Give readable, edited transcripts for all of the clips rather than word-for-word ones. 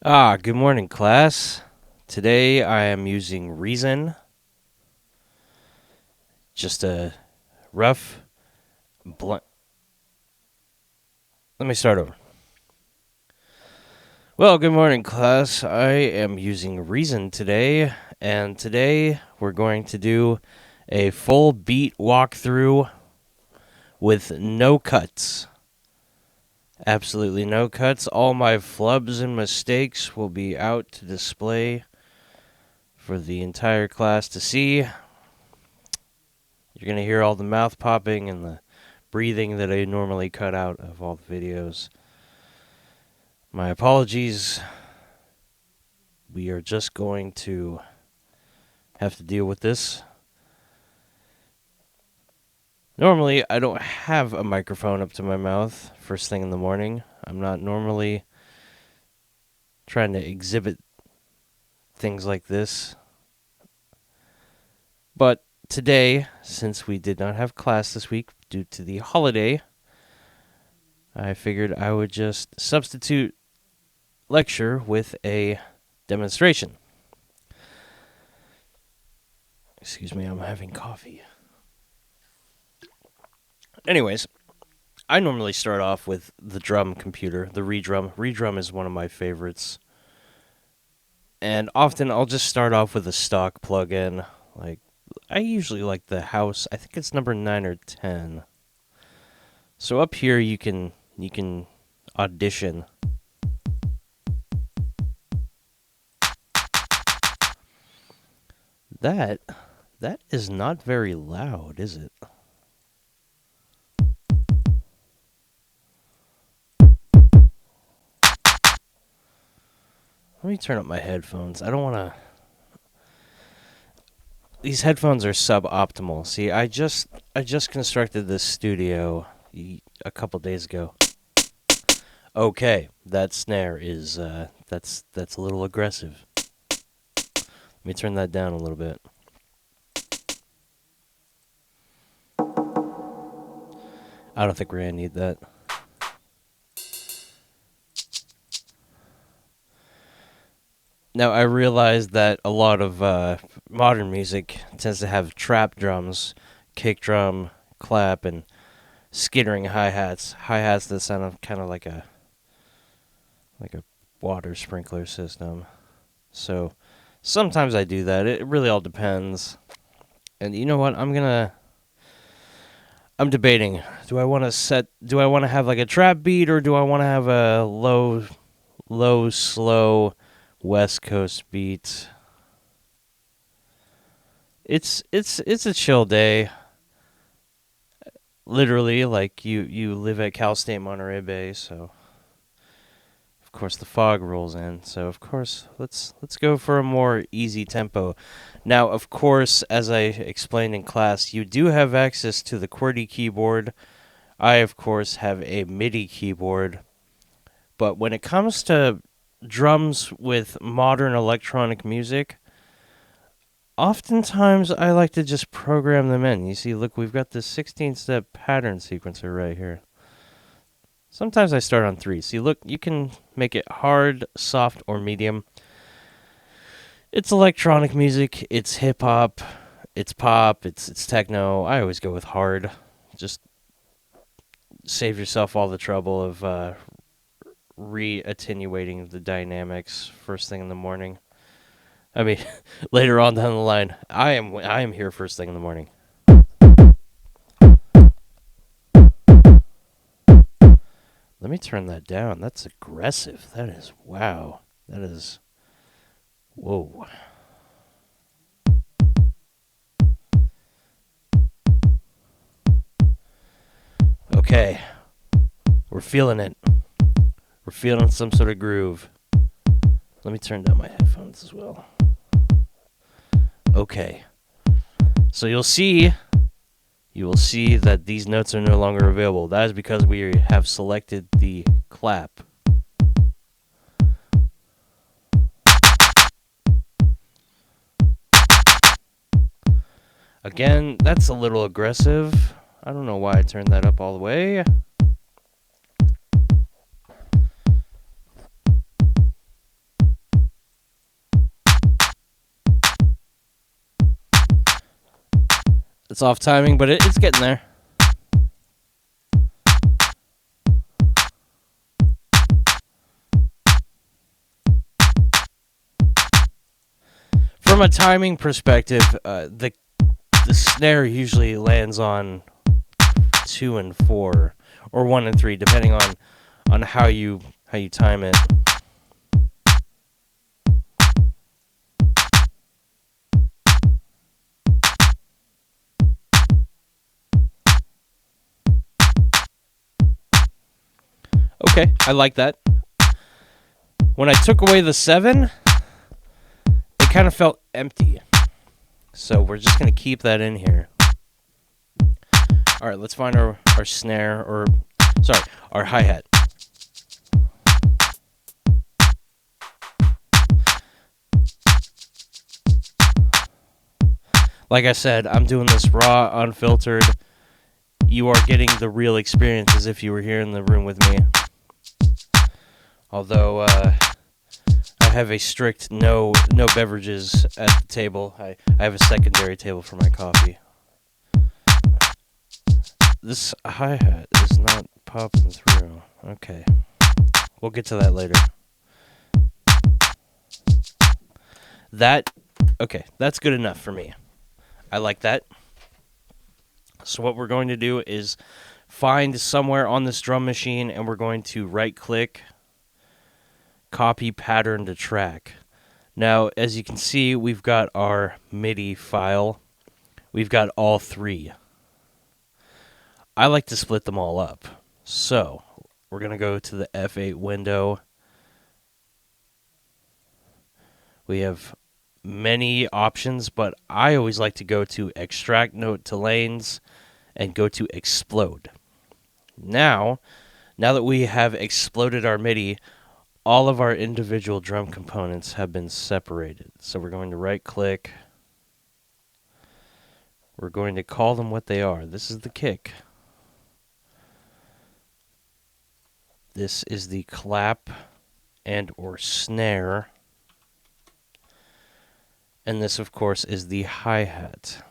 Good morning, class. Today I am using Reason, just a rough blunt. Let me start over. Well, good morning, class. I am using Reason today, and today we're going to do a full beat walkthrough with no cuts. Absolutely no cuts. All my flubs and mistakes will be out to display for the entire class to see. You're going to hear all the mouth popping and the breathing that I normally cut out of all the videos. My apologies. We are just going to have to deal with this. Normally, I don't have a microphone up to my mouth first thing in the morning. I'm not normally trying to exhibit things like this. But today, since we did not have class this week due to the holiday, I figured I would just substitute lecture with a demonstration. Excuse me, I'm having coffee. Anyways, I normally start off with the drum computer, the Redrum. Redrum is one of my favorites. And often I'll just start off with a stock plugin. Like, I usually like the House. I think it's number 9 or 10. So up here you can audition. That is not very loud, is it? Let me turn up my headphones. I don't want to... These headphones are suboptimal. See, I just constructed this studio a couple days ago. Okay, that snare is that's a little aggressive. Let me turn that down a little bit. I don't think we're gonna need that. Now, I realize that a lot of modern music tends to have trap drums, kick drum, clap, and skittering hi-hats. Hi-hats that sound kind of like a water sprinkler system. So sometimes I do that. It really all depends. And you know what? I'm debating. Do I want to have like a trap beat, or do I want to have a low, slow West Coast beat? It's a chill day. Literally, like you live at Cal State Monterey Bay, so of course the fog rolls in. So of course let's go for a more easy tempo. Now, of course, as I explained in class, you do have access to the QWERTY keyboard. I of course have a MIDI keyboard. But when it comes to drums with modern electronic music, oftentimes I like to just program them in. You see, look, we've got this 16-step pattern sequencer right here. Sometimes I start on 3. See, look, you can make it hard, soft, or medium. It's electronic music, it's hip-hop, it's pop, it's techno. I always go with hard. Just save yourself all the trouble of re-attenuating the dynamics first thing in the morning. I mean, later on down the line, I am here first thing in the morning. Let me turn that down. That's aggressive. That is, wow. That is, whoa. Okay. We're feeling it. We're feeling some sort of groove. Let me turn down my headphones as well. Okay. So you will see that these notes are no longer available. That is because we have selected the clap. Again, that's a little aggressive. I don't know why I turned that up all the way. It's off timing, but it's getting there. From a timing perspective, the snare usually lands on 2 and 4, or 1 and 3, depending on how you time it. Okay, I like that. When I took away the 7, it kind of felt empty. So we're just going to keep that in here. All right, let's find our snare, our hi-hat. Like I said, I'm doing this raw, unfiltered. You are getting the real experience as if you were here in the room with me. Although I have a strict no beverages at the table. I have a secondary table for my coffee. This hi-hat is not popping through. Okay. We'll get to that later. Okay, that's good enough for me. I like that. So what we're going to do is find somewhere on this drum machine, and we're going to right-click, copy pattern to track. Now, as you can see, we've got our MIDI file. We've got all 3. I like to split them all up. So we're going to go to the F8 window. We have many options, but I always like to go to extract note to lanes and go to explode. Now that we have exploded our MIDI, all of our individual drum components have been separated. So we're going to right click. We're going to call them what they are. This is the kick. This is the clap and or snare. And this, of course, is the hi-hat.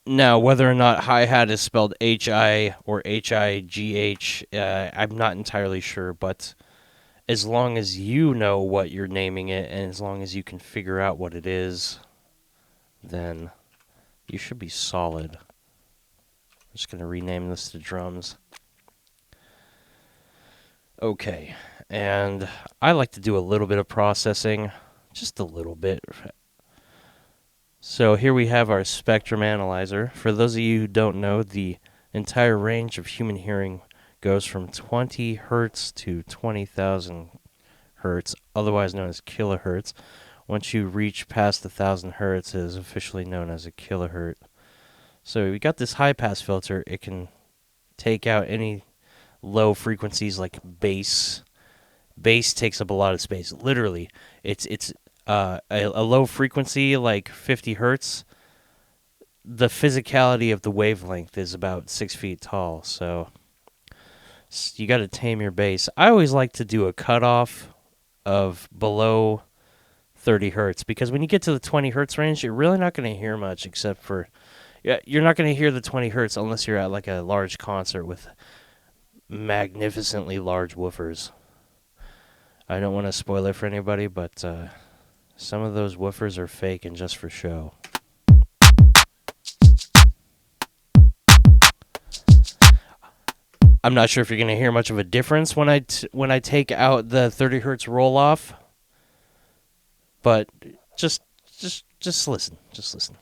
Now, whether or not hi-hat is spelled H-I or H-I-G-H, I'm not entirely sure, but as long as you know what you're naming it, and as long as you can figure out what it is, then you should be solid. I'm just going to rename this to drums. Okay, and I like to do a little bit of processing, just a little bit. So here we have our spectrum analyzer. For those of you who don't know, the entire range of human hearing goes from 20 hertz to 20,000 hertz, otherwise known as kilohertz. Once you reach past 1,000 hertz, it is officially known as a kilohertz. So we got this high-pass filter. It can take out any low frequencies like bass. Bass takes up a lot of space. Literally, it's a low frequency like 50 hertz. The physicality of the wavelength is about 6 feet tall, so you got to tame your bass. I always like to do a cutoff of below 30 hertz because when you get to the 20 hertz range, you're really not going to hear much except for you're not going to hear the 20 hertz unless you're at like a large concert with magnificently large woofers. I don't want to spoil it for anybody, but some of those woofers are fake and just for show. I'm not sure if you're going to hear much of a difference when I take out the 30 hertz roll off, but just listen. Just listen.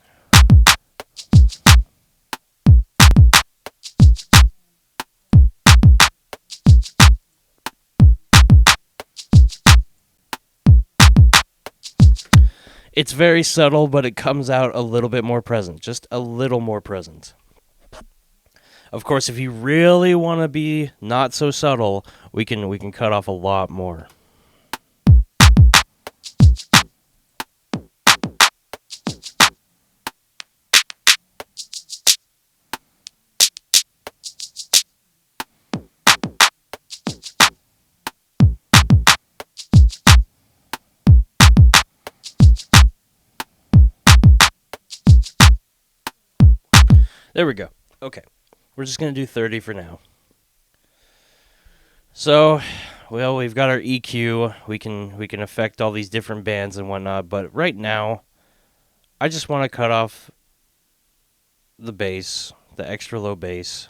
It's very subtle, but it comes out a little bit more present. Just a little more present. Of course, if you really want to be not so subtle, we can cut off a lot more. There we go. Okay. We're just going to do 30 for now. So, well, we've got our EQ. We can affect all these different bands and whatnot, but right now, I just want to cut off the bass, the extra low bass.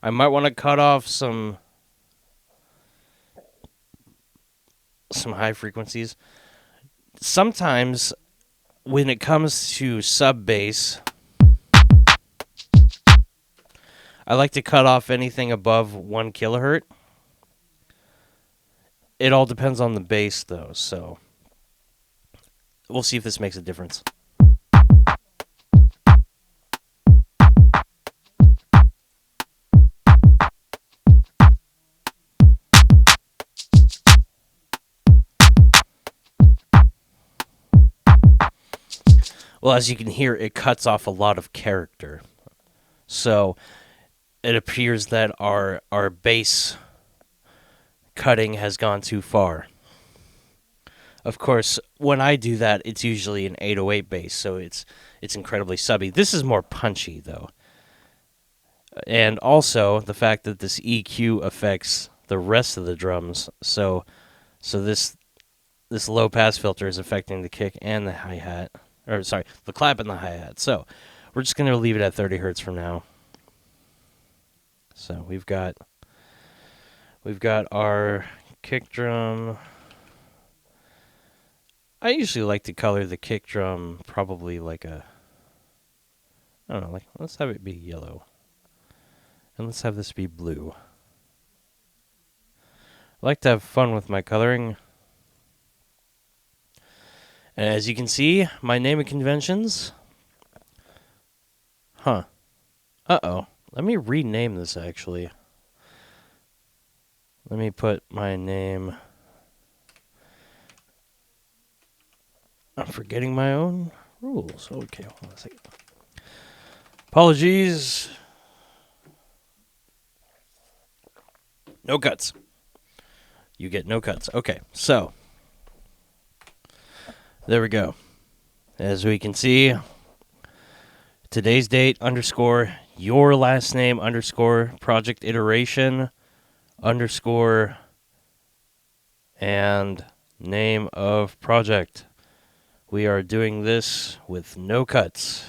I might want to cut off some high frequencies. Sometimes when it comes to sub bass, I like to cut off anything above 1 kilohertz. It all depends on the bass, though, so we'll see if this makes a difference. Well, as you can hear, it cuts off a lot of character. So it appears that our bass cutting has gone too far. Of course, when I do that, it's usually an 808 bass, so it's incredibly subby. This is more punchy, though. And also, the fact that this EQ affects the rest of the drums, so this low-pass filter is affecting the kick and the hi-hat. Or, sorry, the clap and the hi-hat. So, we're just going to leave it at 30 hertz for now. So, we've got our kick drum. I usually like to color the kick drum probably like I don't know, like, let's have it be yellow. And let's have this be blue. I like to have fun with my coloring. And as you can see, my naming conventions. Huh. Uh-oh. Let me rename this, actually. Let me put my name. I'm forgetting my own rules. Okay, hold on a second. Apologies. No cuts. You get no cuts. Okay, so there we go. As we can see, today's date _ your last name _ project iteration _ and name of project. We are doing this with no cuts.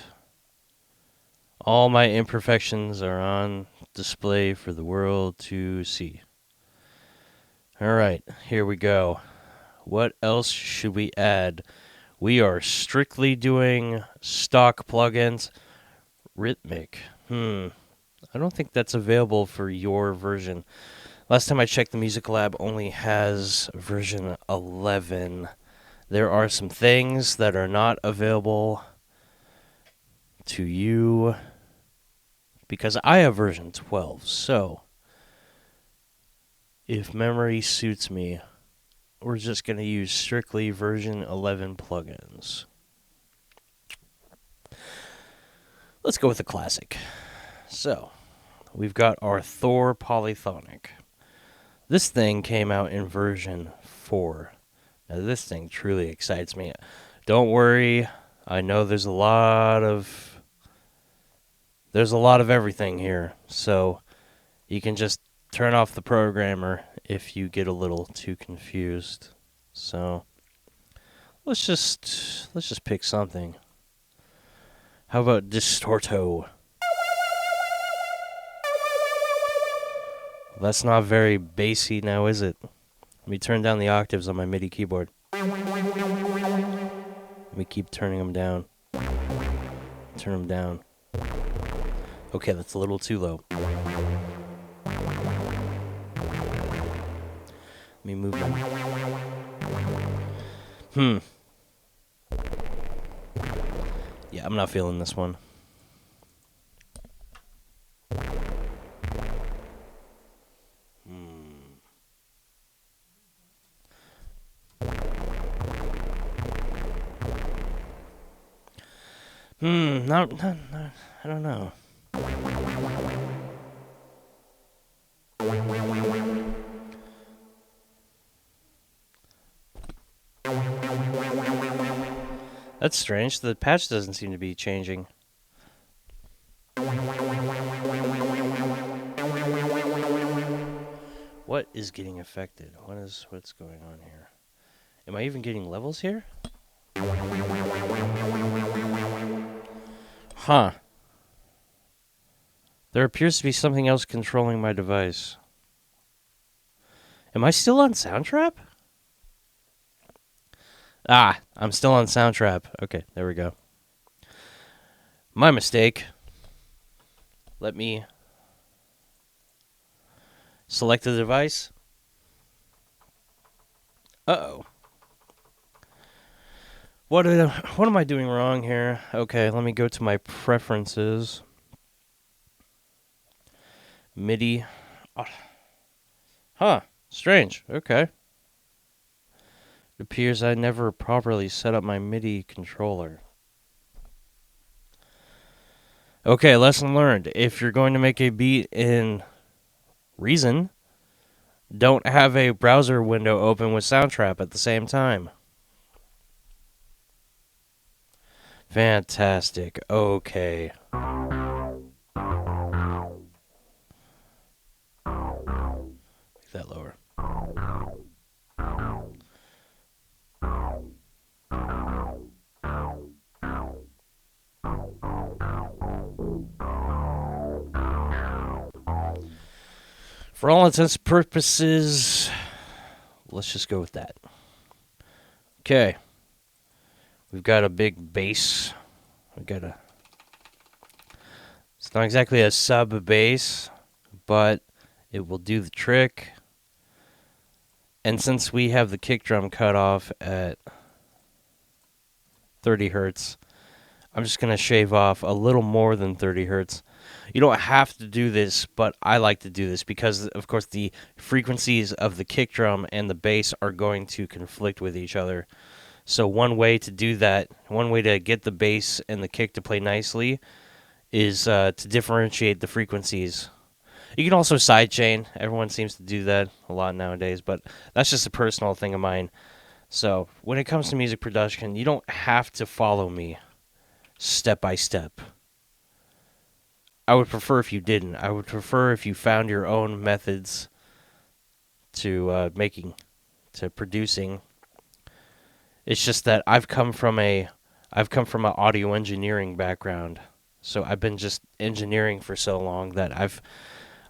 All my imperfections are on display for the world to see. All right, here we go. What else should we add? We are strictly doing stock plugins. Rhythmic. I don't think that's available for your version. Last time I checked, the Music Lab only has version 11. There are some things that are not available to you because I have version 12. So, if memory suits me, we're just going to use strictly version 11 plugins. Let's go with the classic. So, we've got our Thor Polyphonic. This thing came out in version 4. Now, this thing truly excites me. Don't worry, I know there's a lot of everything here, so you can just turn off the programmer if you get a little too confused. So let's just pick something. How about Distorto? That's not very bassy now, is it? Let me turn down the octaves on my MIDI keyboard. Let me keep turning them down. Turn them down. Okay, that's a little too low. Let me move them. Yeah, I'm not feeling this one. No, I don't know. That's strange. The patch doesn't seem to be changing. is getting affected? What's going on here? Am I even getting levels here? Huh. There appears to be something else controlling my device. Am I still on Soundtrap? Ah, I'm still on Soundtrap. Okay, there we go. My mistake. Let me select the device. Uh-oh. What am I doing wrong here? Okay, let me go to my preferences. MIDI. Oh. Huh. Strange. Okay. It appears I never properly set up my MIDI controller. Okay, lesson learned. If you're going to make a beat in Reason, don't have a browser window open with Soundtrap at the same time. Fantastic. Okay. Make that lower. For all intents and purposes, let's just go with that. Okay. We've got a big bass. It's not exactly a sub bass, but it will do the trick. And since we have the kick drum cut off at 30 hertz, I'm just going to shave off a little more than 30 hertz. You don't have to do this, but I like to do this because, of course, the frequencies of the kick drum and the bass are going to conflict with each other. So one way to do that, one way to get the bass and the kick to play nicely is to differentiate the frequencies. You can also sidechain. Everyone seems to do that a lot nowadays, but that's just a personal thing of mine. So when it comes to music production, you don't have to follow me step by step. I would prefer if you didn't. I would prefer if you found your own methods to producing. It's just that I've come from an audio engineering background, so I've been just engineering for so long that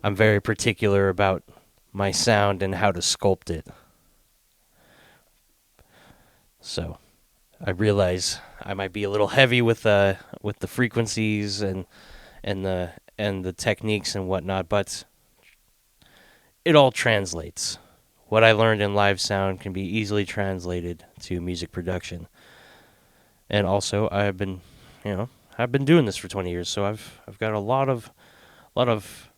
I'm very particular about my sound and how to sculpt it. So I realize I might be a little heavy with the frequencies and the techniques and whatnot, but it all translates. What I learned in live sound can be easily translated to music production. And also, I've been doing this for 20 years, so I've got a lot of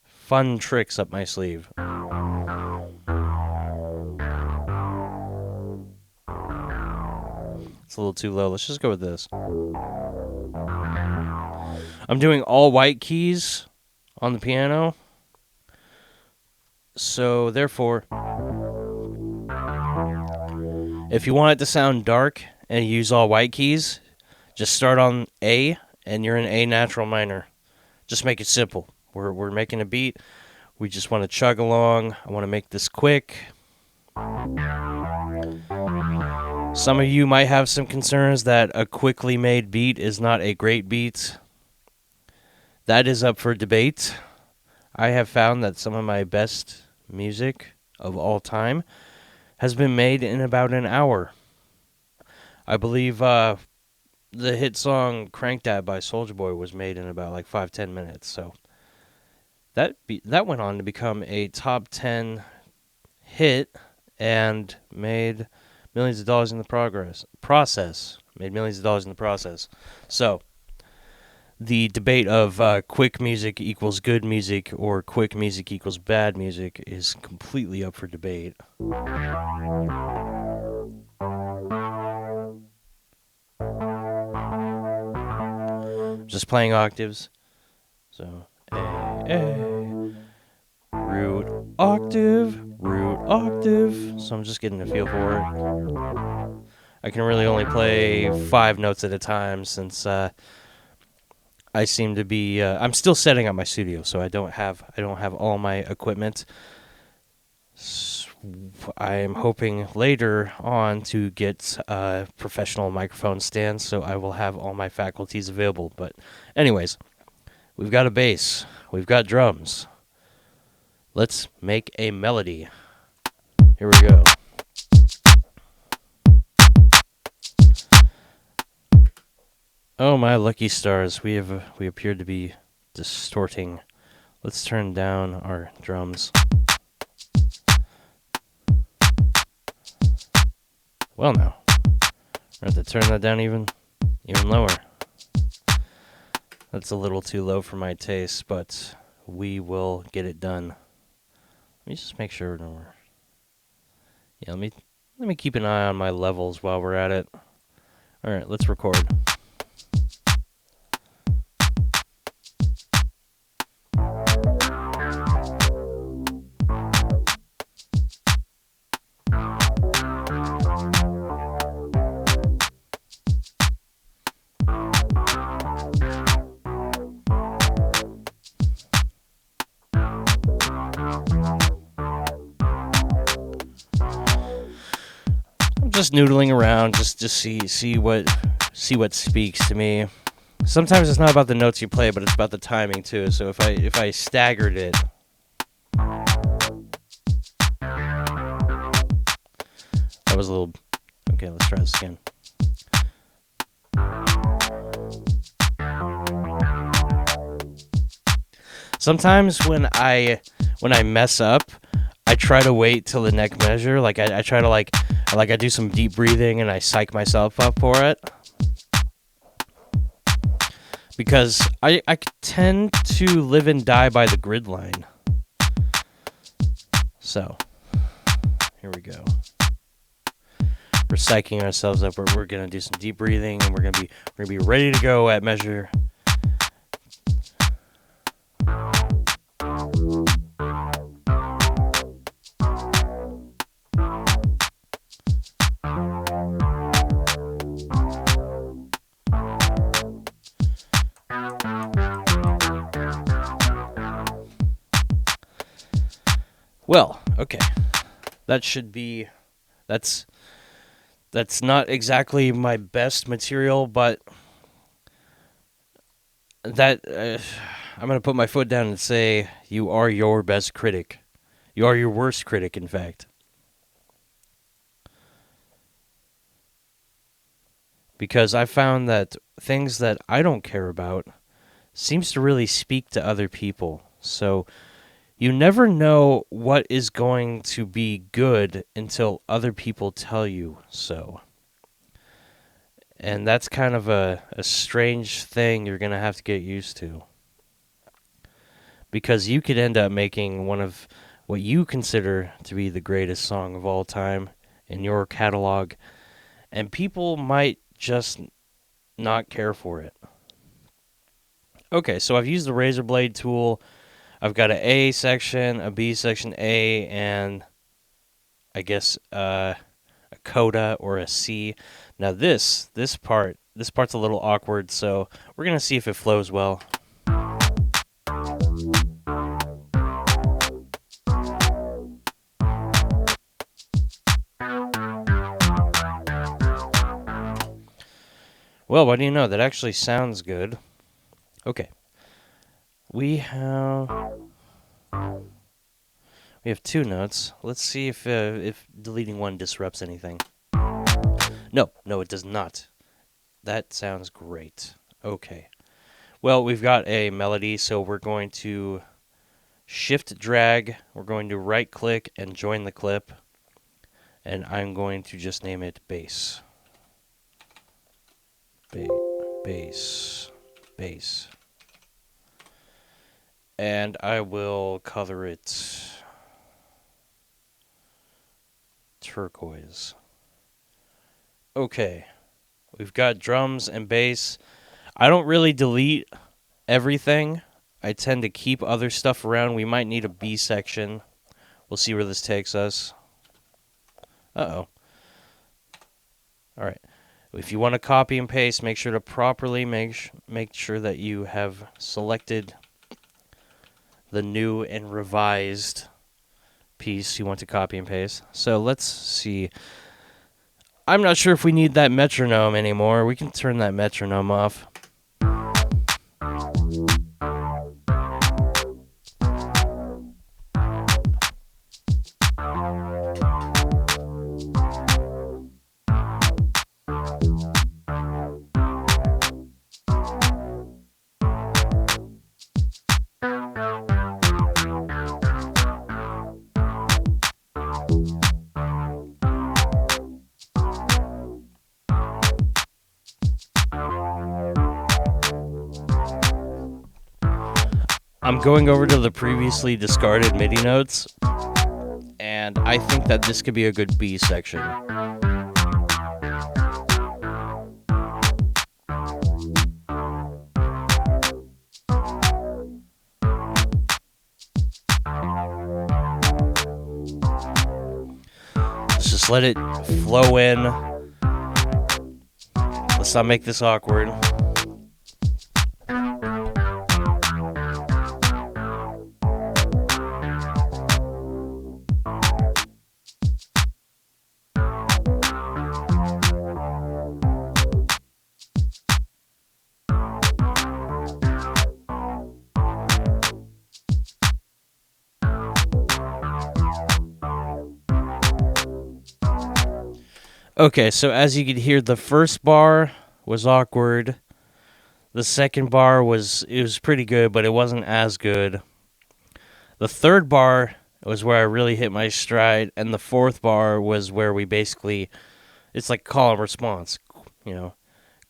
fun tricks up my sleeve. It's a little too low. Let's just go with this. I'm doing all white keys on the piano. So, therefore, if you want it to sound dark and use all white keys, just start on A and you're in A natural minor. Just make it simple. We're making a beat. We just want to chug along. I want to make this quick. Some of you might have some concerns that a quickly made beat is not a great beat. That is up for debate. I have found that some of my best music of all time has been made in about an hour. I believe the hit song Crank That by Soulja Boy was made in about like 5-10 minutes. So that went on to become a top 10 hit and made millions of dollars in the process. Made millions of dollars in the process. So the debate of quick music equals good music or quick music equals bad music is completely up for debate. Just playing octaves. So, A, root octave, root octave. So I'm just getting a feel for it. I can really only play 5 notes at a time since I seem to be I'm still setting up my studio, so I don't have all my equipment. I'm hoping later on to get professional microphone stands, so I will have all my faculties available. But anyways, we've got a bass. We've got drums. Let's make a melody. Here we go. Oh my lucky stars, we appear to be distorting. Let's turn down our drums. Well now, I have to turn that down even lower. That's a little too low for my taste, but we will get it done. Let me just make sure we're... Yeah, let me keep an eye on my levels while we're at it. All right, let's record. Just noodling around, just to see what speaks to me. Sometimes it's not about the notes you play, but it's about the timing too. So if I staggered it, that was a little... Okay, let's try this again. Sometimes when I mess up, I try to wait till the next measure. Like I try to I do some deep breathing and I psych myself up for it. Because I tend to live and die by the grid line. So, here we go. We're psyching ourselves up. We're gonna do some deep breathing and we're gonna be ready to go at measure. Well, okay. That's not exactly my best material, but that I'm going to put my foot down and say you are your best critic. You are your worst critic, in fact. Because I found that things that I don't care about seems to really speak to other people. So you never know what is going to be good until other people tell you so. And that's kind of a strange thing you're going to have to get used to. Because you could end up making one of what you consider to be the greatest song of all time in your catalog, and people might just not care for it. Okay, so I've used the razor blade tool. I've got an A section, a B section A, and I guess a coda or a C. Now this part's a little awkward, so we're gonna see if it flows well. Well, what do you know? That actually sounds good. Okay. We have two notes. Let's see if deleting one disrupts anything. No, it does not. That sounds great. Okay. Well, we've got a melody, so we're going to shift drag. We're going to right click and join the clip. And I'm going to just name it bass. Bass. And I will color it turquoise. Okay. We've got drums and bass. I don't really delete everything. I tend to keep other stuff around. We might need a B section. We'll see where this takes us. Uh-oh. All right. If you want to copy and paste, make sure to properly make sure that you have selected the new and revised piece you want to copy and paste. So let's see. I'm not sure if we need that metronome anymore. We can turn that metronome off. I'm going over to the previously discarded MIDI notes, and I think that this could be a good B section. Let's just let it flow in. Let's not make this awkward. Okay, so as you could hear, the first bar was awkward. The second bar was pretty good, but it wasn't as good. The third bar was where I really hit my stride, and the fourth bar was where we basically, it's like call and response, you know.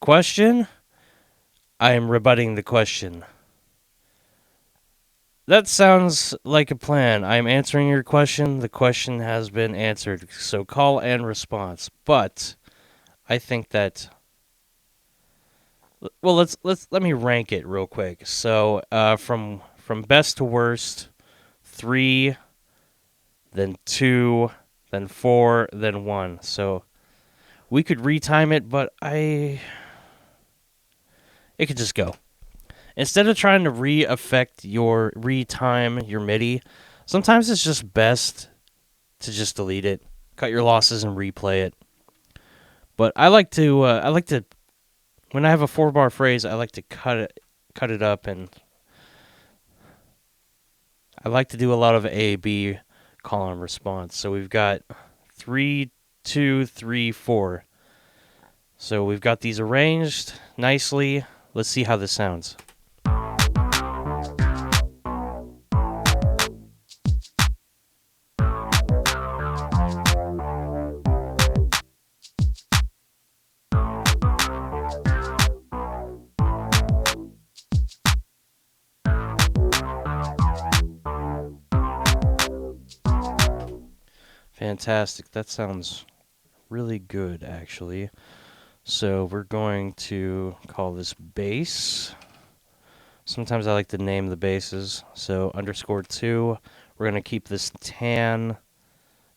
Question? I am rebutting the question. That sounds like a plan. I am answering your question. The question has been answered. So call and response. But I think that, well, let me rank it real quick. So from best to worst, 3, then 2, then 4, then 1. So we could retime it, but it could just go. Instead of trying to retime your MIDI, sometimes it's just best to just delete it, cut your losses, and replay it. But I like to when I have a 4-bar phrase, I like to cut it up, and I like to do a lot of A/B call and response. So we've got 3, 2, 3, 4. So we've got these arranged nicely. Let's see how this sounds. Fantastic. That sounds really good, actually. So we're going to call this bass. Sometimes I like to name the basses. So _2. We're going to keep this tan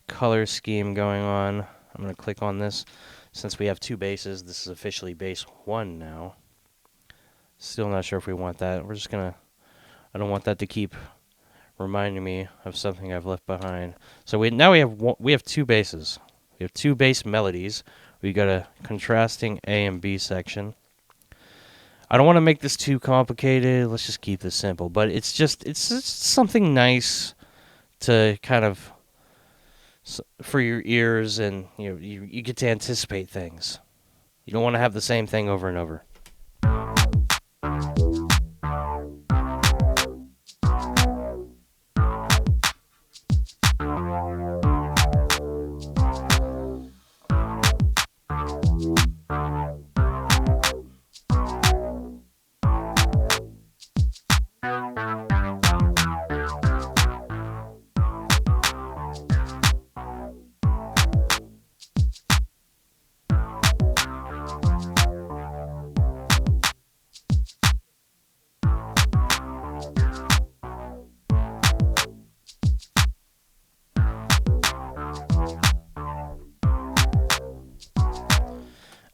color scheme going on. I'm going to click on this. Since we have 2 basses, this is officially bass 1 now. Still not sure if we want that. We're just going to, I don't want that to keep reminding me of something I've left behind. So we have 2 basses. We have 2 bass melodies. We got a contrasting A and B section. I don't want to make this too complicated. Let's just keep this simple. But it's just something nice to kind of for your ears, and you get to anticipate things. You don't want to have the same thing over and over.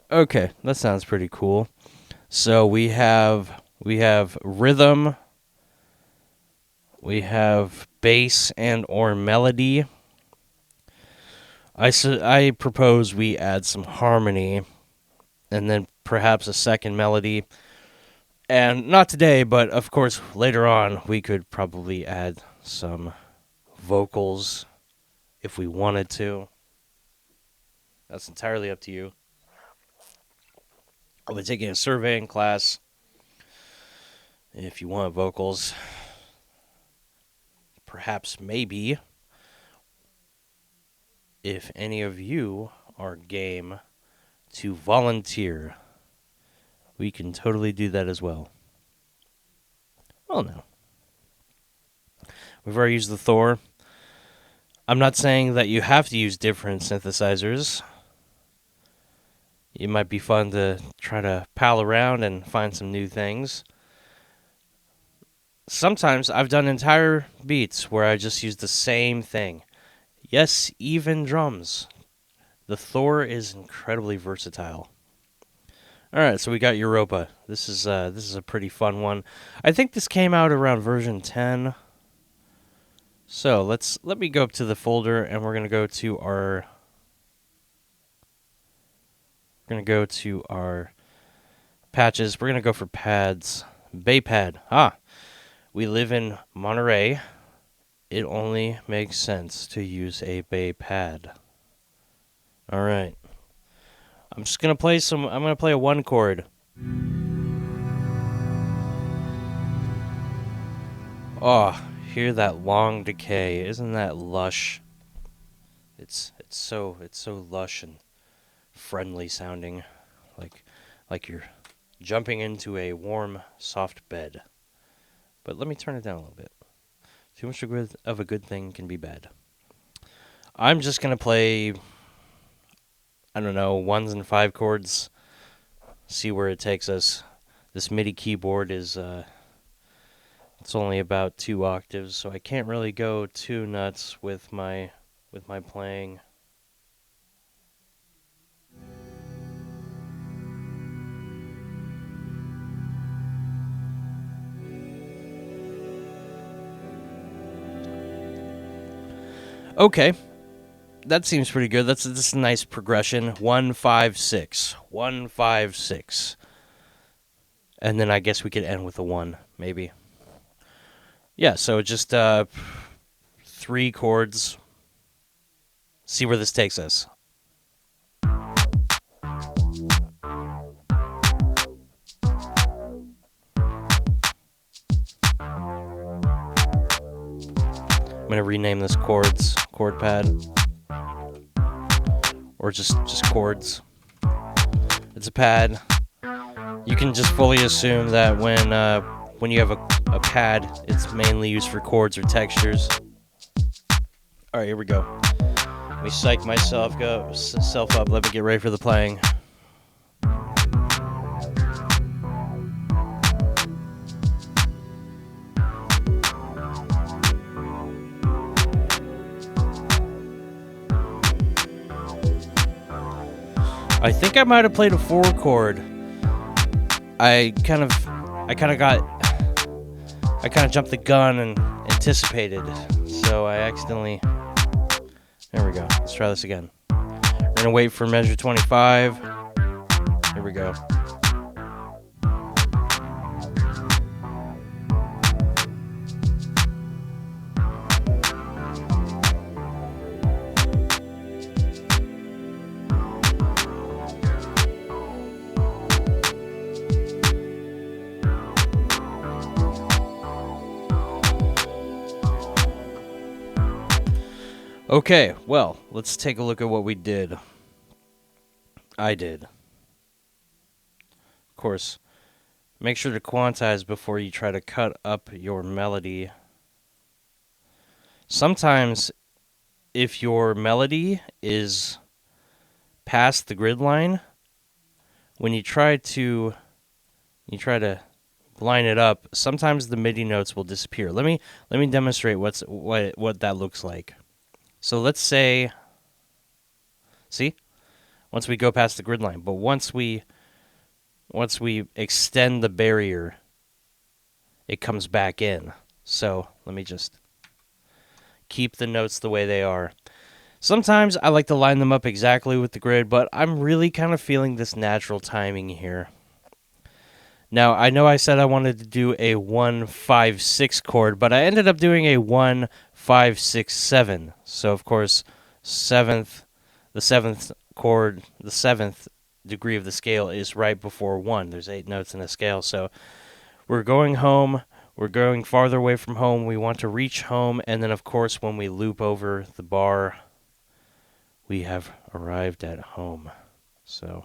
Okay, that sounds pretty cool. So we have rhythm, we have bass and or melody, I propose we add some harmony and then perhaps a second melody. And not today, but of course later on we could probably add some vocals if we wanted to. That's entirely up to you. I'll be taking a surveying class. If you want vocals, perhaps maybe if any of you are game to volunteer, we can totally do that as well. Well, no. We've already used the Thor. I'm not saying that you have to use different synthesizers. It might be fun to try to pal around and find some new things. Sometimes I've done entire beats where I just use the same thing. Yes, even drums. The Thor is incredibly versatile. All right, so we got Europa. This is a pretty fun one. I think this came out around version 10. So let me go up to the folder and we're gonna go to our patches. We're gonna go for pads. Bay pad. We live in Monterey. It only makes sense to use a bay pad. All right. I'm gonna play a one chord. Oh, hear that long decay. Isn't that lush? It's so lush and friendly sounding, like you're jumping into a warm, soft bed. But let me turn it down a little bit. Too much of a good thing can be bad. I'm just gonna play, I don't know, 1s and 5 chords. See where it takes us. This MIDI keyboard is it's only about 2 octaves, so I can't really go too nuts with my playing. Okay, that seems pretty good. That's a nice progression. 1 5 6, 1 5 6, and then I guess we could end with a 1, maybe. Yeah, so just 3 chords. See where this takes us. I'm gonna rename this chord pad, or just chords. It's a pad. You can just fully assume that when you have a pad, it's mainly used for chords or textures. All right, here we go. Let me psych myself up. Let me get ready for the playing. I think I might have played a 4 chord. I kind of jumped the gun and anticipated, so I accidentally. There we go. Let's try this again. We're gonna wait for measure 25. Here we go. Okay, well, let's take a look at what we did. I did. Of course, make sure to quantize before you try to cut up your melody. Sometimes, if your melody is past the grid line, when you try to line it up, sometimes the MIDI notes will disappear. Let me demonstrate what that looks like. So let's say, see, once we go past the grid line, but once we extend the barrier, it comes back in. So let me just keep the notes the way they are. Sometimes I like to line them up exactly with the grid, but I'm really kind of feeling this natural timing here. Now, I know I said I wanted to do a 1-5-6 chord, but I ended up doing a 1-5-6-7. So, of course, the seventh chord, the seventh degree of the scale is right before 1. There's 8 notes in a scale, so we're going home. We're going farther away from home. We want to reach home, and then, of course, when we loop over the bar, we have arrived at home. So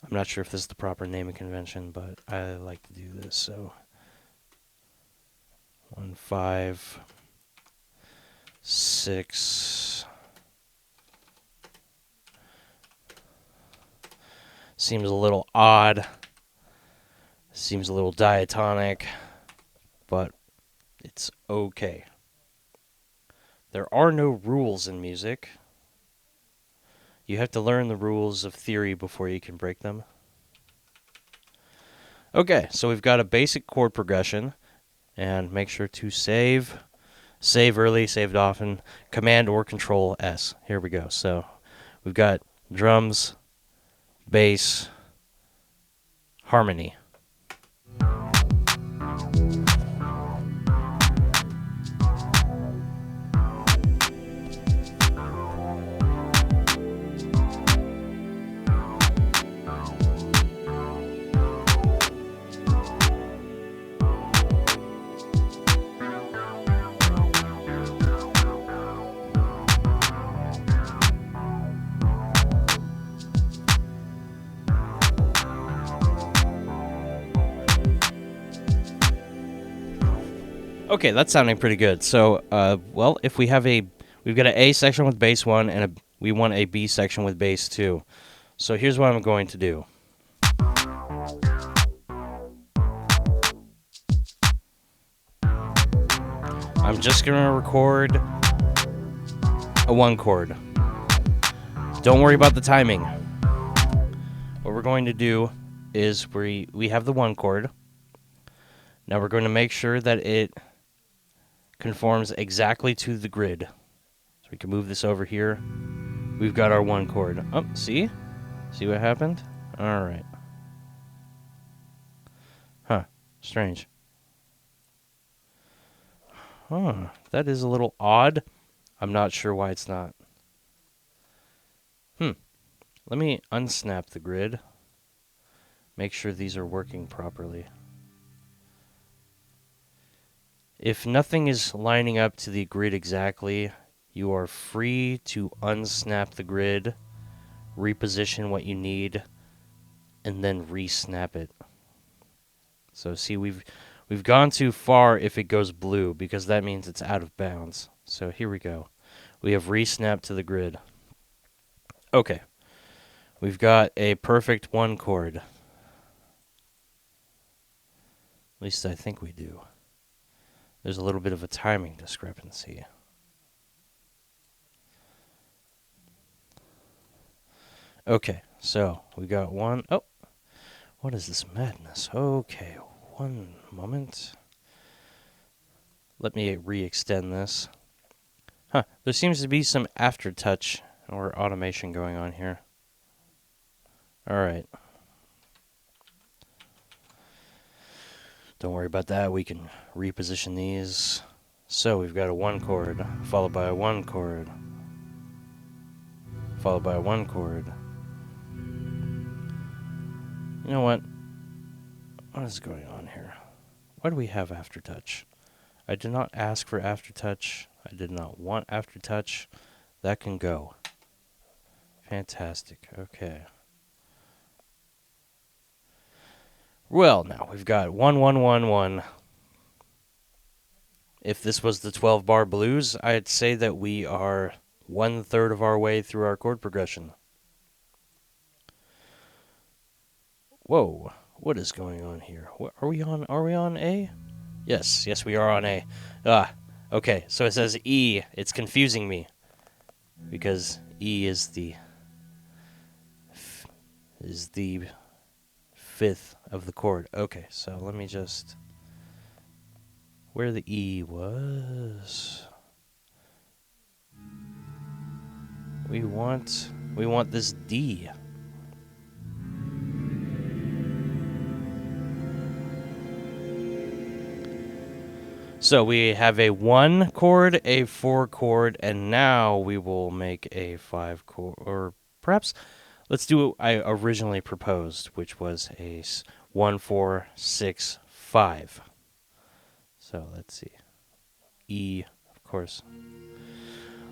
I'm not sure if this is the proper naming convention, but I like to do this. So 1-5-6 seems a little odd. Seems a little diatonic, but it's okay. There are no rules in music. You have to learn the rules of theory before you can break them. Okay, so we've got a basic chord progression, and make sure to save. Save early, saved often. Command or Control S. Here we go. So we've got drums, bass, harmony. Okay, that's sounding pretty good. So, well, if we've got an A section with bass 1, and we want a B section with bass 2. So here's what I'm going to do. I'm just going to record a 1 chord. Don't worry about the timing. What we're going to do is we have the 1 chord. Now we're going to make sure that it conforms exactly to the grid. So we can move this over here. We've got our 1 chord. Oh, see? See what happened? All right. Huh. Strange. Huh. That is a little odd. I'm not sure why it's not. Let me unsnap the grid. Make sure these are working properly. If nothing is lining up to the grid exactly, you are free to unsnap the grid, reposition what you need, and then re-snap it. So see, we've gone too far if it goes blue, because that means it's out of bounds. So here we go. We have re-snapped to the grid. Okay. We've got a perfect 1 chord. At least I think we do. There's a little bit of a timing discrepancy. Okay, so we got 1. Oh, what is this madness? Okay, 1 moment. Let me re-extend this. Huh, there seems to be some aftertouch or automation going on here. All right. Don't worry about that. We can reposition these. So we've got a 1 chord, followed by a 1 chord, followed by a 1 chord. You know what? What is going on here? Why do we have aftertouch? I did not ask for aftertouch. I did not want aftertouch. That can go. Fantastic. Okay. Well, now we've got 1, 1, 1, 1. If this was the 12-bar blues, I'd say that we are 1/3 of our way through our chord progression. Whoa, what is going on here? What, are we on A? Yes, we are on A. Okay, so it says E. It's confusing me because E is the 5th of the chord. Okay, so let me just where the E was. We want this D. So we have a 1 chord, a 4 chord, and now we will make a 5 chord, or perhaps let's do what I originally proposed, which was a 1, 4, 6, 5. So let's see. E, of course.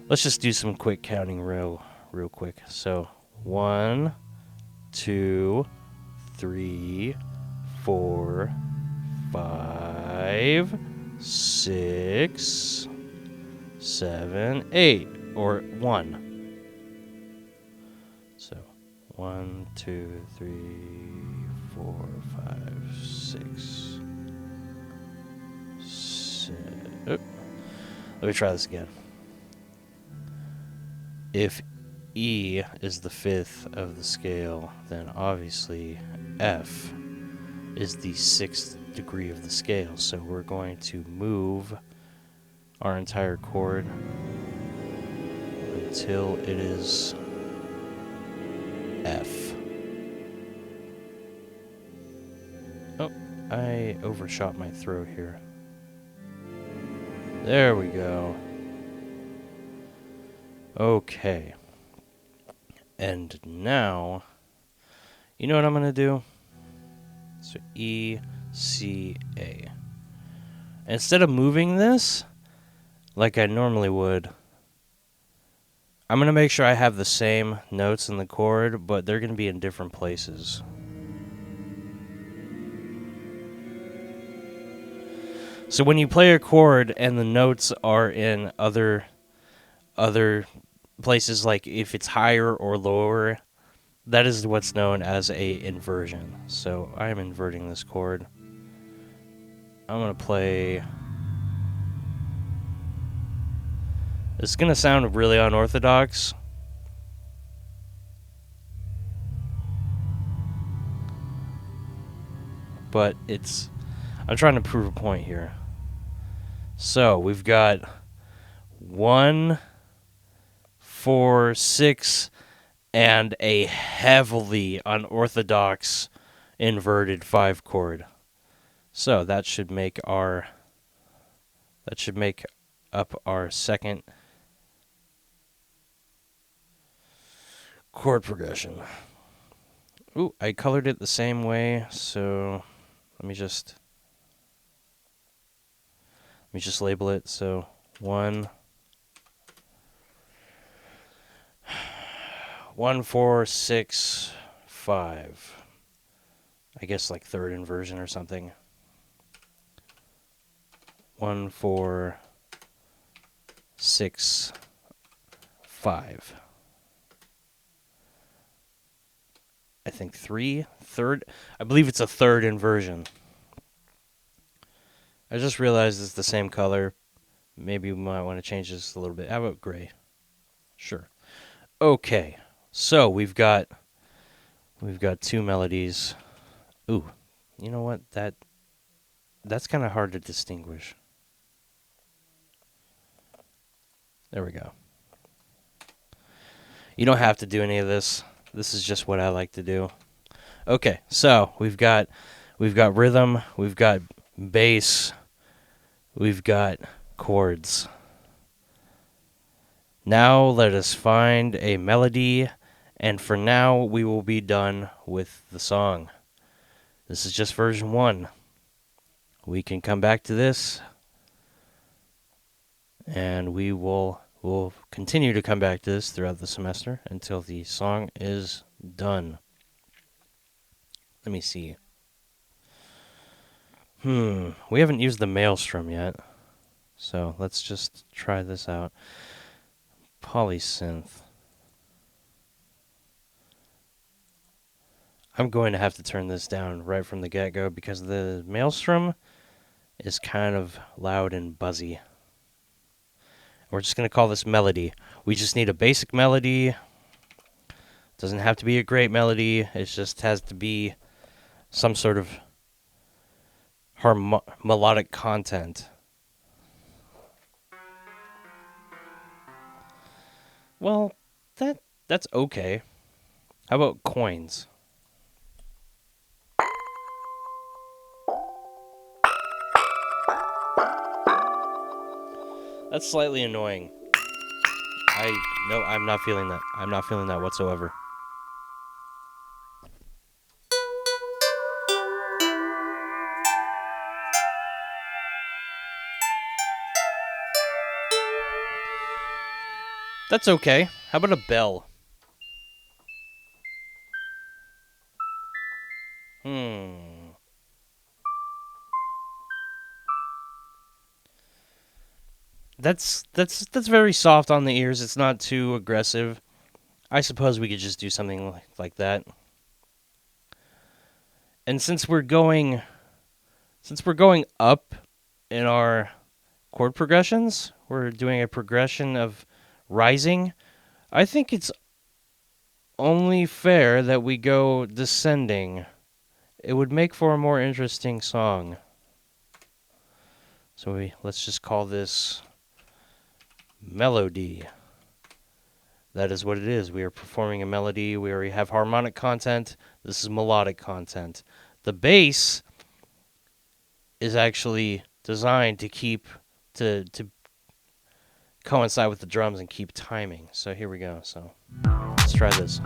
Let's just do some quick counting real quick. So 1, 2, 3, 4, 5, 6, 7, 8, or 1. So 1, 2, 3, 4, 5, 6, 7. Let me try this again. If E is the 5th of the scale, then obviously F is the 6th degree of the scale. So we're going to move our entire chord until it is F. Oh, I overshot my throat here. There we go. Okay. And now, you know what I'm going to do? So E, C, A. Instead of moving this like I normally would, I'm going to make sure I have the same notes in the chord, but they're going to be in different places. So when you play a chord and the notes are in other places, like if it's higher or lower, that is what's known as a inversion. So I'm inverting this chord. I'm going to play... It's going to sound really unorthodox. But it's... I'm trying to prove a point here. So we've got 1, 4, 6, and a heavily unorthodox inverted 5 chord. So that should make up our second chord progression. Ooh, I colored it the same way, so let me just label it. So 1, 4, 6, 5. I guess like third inversion or something. 1, 4, 6, 5. I think 3, third. I believe it's a third inversion. I just realized it's the same color. Maybe we might want to change this a little bit. How about gray? Sure. Okay. So we've got 2 melodies. Ooh, you know what? That's kind of hard to distinguish. There we go. You don't have to do any of this. This is just what I like to do. Okay, so we've got rhythm, we've got bass, we've got chords. Now let us find a melody, and for now we will be done with the song. This is just version 1. We can come back to this, and we'll continue to come back to this throughout the semester until the song is done. Let me see. We haven't used the Maelstrom yet, so let's just try this out. Polysynth. I'm going to have to turn this down right from the get-go because the Maelstrom is kind of loud and buzzy. We're just going to call this melody. We just need a basic melody. Doesn't have to be a great melody. It just has to be some sort of melodic content. Well, that's okay. How about coins? That's slightly annoying. No, I'm not feeling that. I'm not feeling that whatsoever. That's okay. How about a bell? Hmm. That's very soft on the ears. It's not too aggressive. I suppose we could just do something like that. And since we're going up in our chord progressions, we're doing a progression of rising. I think it's only fair that we go descending. It would make for a more interesting song. So let's just call this melody. That is what it is. We are performing a melody. We already have harmonic content. This is melodic content. The bass is actually designed to coincide with the drums and keep timing. So here we go. So let's try this.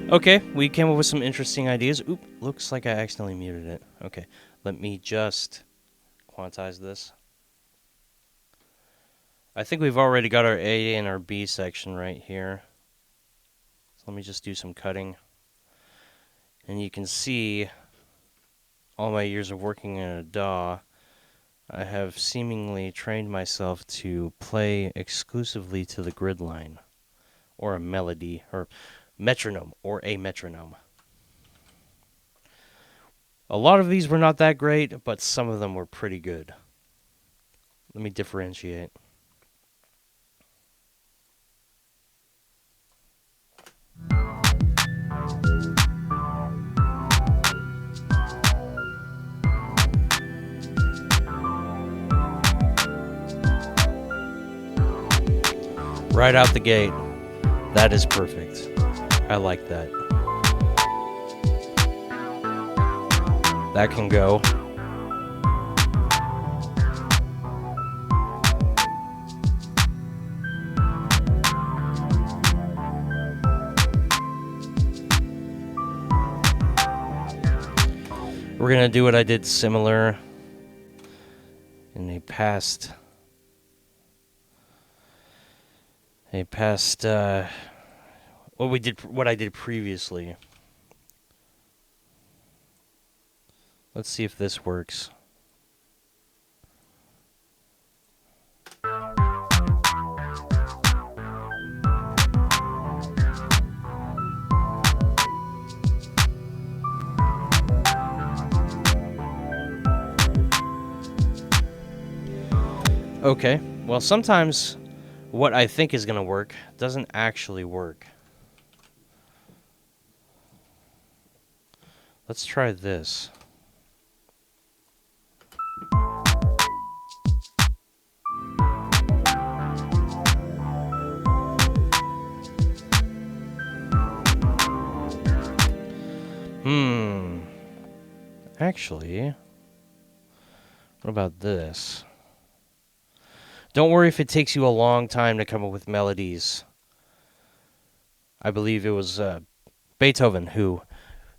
Okay, we came up with some interesting ideas. Oop, looks like I accidentally muted it. Okay, let me just quantize this. I think we've already got our A and our B section right here. So let me just do some cutting. And you can see all my years of working in a DAW, I have seemingly trained myself to play exclusively to the grid line, or a melody, or metronome, or a metronome. A lot of these were not that great, but some of them were pretty good. Let me differentiate. Right out the gate. That is perfect. I like that. That can go. We're going to do what I did similar in a past what I did previously. Let's see if this works. Okay, well, sometimes what I think is going to work doesn't actually work. Let's try this. Actually, what about this? Don't worry if it takes you a long time to come up with melodies. I believe it was Beethoven who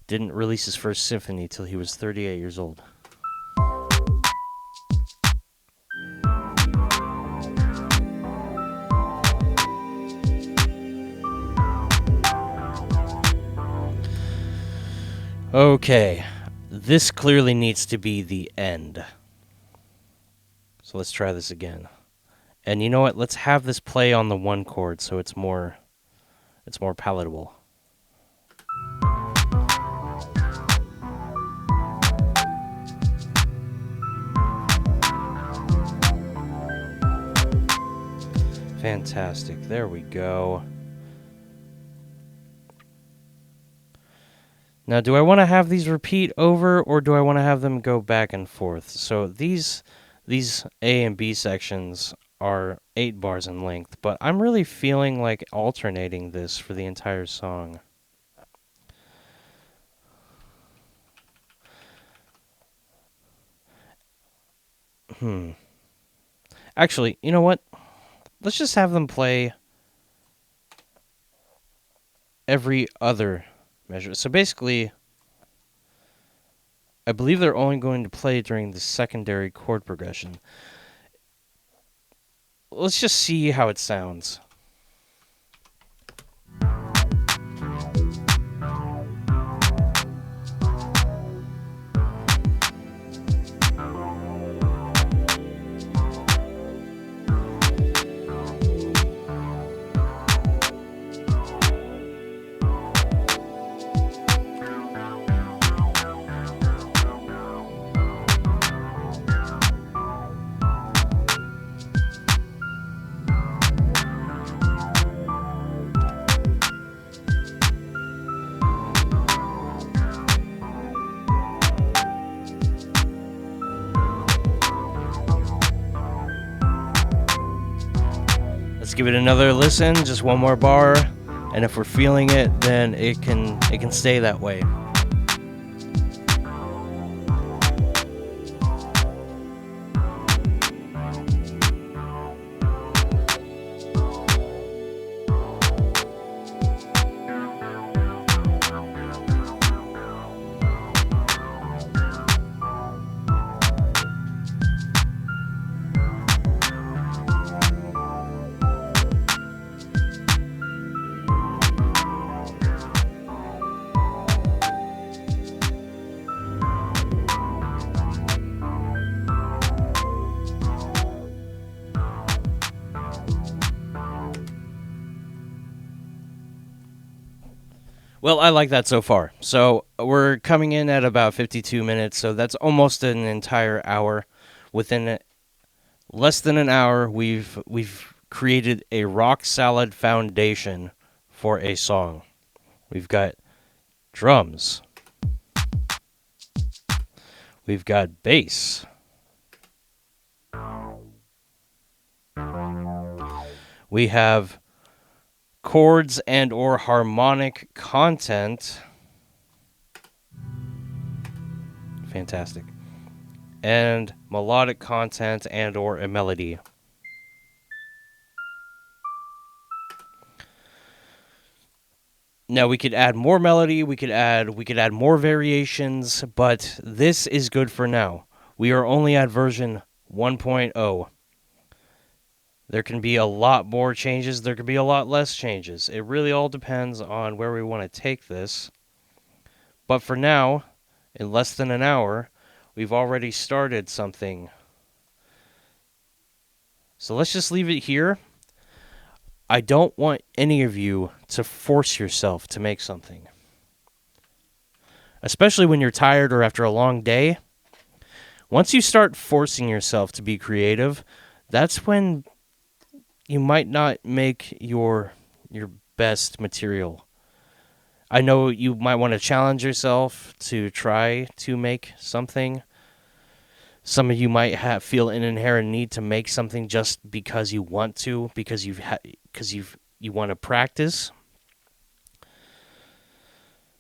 didn't release his first symphony till he was 38 years old. Okay, this clearly needs to be the end. So let's try this again. And you know what? Let's have this play on the one chord so it's more palatable. Fantastic. There we go. Now, do I want to have these repeat over, or do I want to have them go back and forth? So these A and B sections are 8 bars in length, but I'm really feeling like alternating this for the entire song. Actually, you know what? Let's just have them play every other measure. So basically, I believe they're only going to play during the secondary chord progression. Let's just see how it sounds. Let's give it another listen, just one more bar, and if we're feeling it, then it can stay that way. Well, I like that so far. So we're coming in at about 52 minutes, so that's almost an entire hour. Within less than an hour, we've created a rock solid foundation for a song. We've got drums. We've got bass. We have chords and or harmonic content. Fantastic. And melodic content and or a melody. Now we could add more melody, we could add more variations, but this is good for now. We are only at version 1.0. There can be a lot more changes, there can be a lot less changes. It really all depends on where we want to take this. But for now, in less than an hour, we've already started something. So let's just leave it here. I don't want any of you to force yourself to make something. Especially when you're tired or after a long day. Once you start forcing yourself to be creative, that's when you might not make your best material. I know you might want to challenge yourself to try to make something. Some of you might feel an inherent need to make something just because you want to, because you want to practice.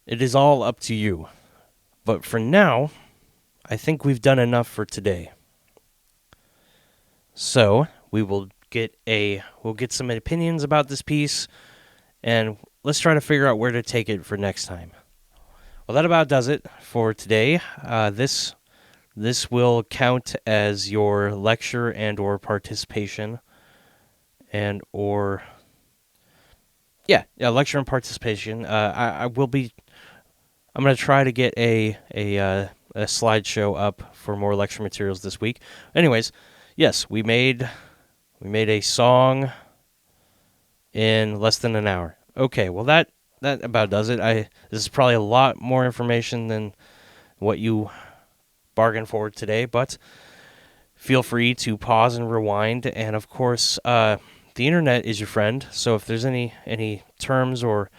It is all up to you. But for now, I think we've done enough for today. So we'll get some opinions about this piece, and let's try to figure out where to take it for next time. Well, that about does it for today. This will count as your lecture and or participation lecture and participation. I'm going to try to get a slideshow up for more lecture materials this week. Anyways, yes, we made We made a song in less than an hour. Okay, well that about does it. This is probably a lot more information than what you bargained for today, but feel free to pause and rewind. And of course, the internet is your friend. So if there's any terms or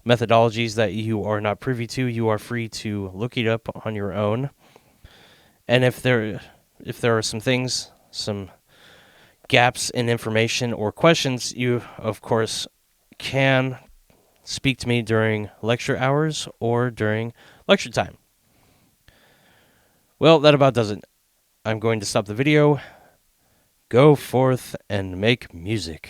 methodologies that you are not privy to, you are free to look it up on your own. And if there are some things, some gaps in information or questions, you of course can speak to me during lecture hours or during lecture time. Well, that about does it. I'm going to stop the video. Go forth and make music.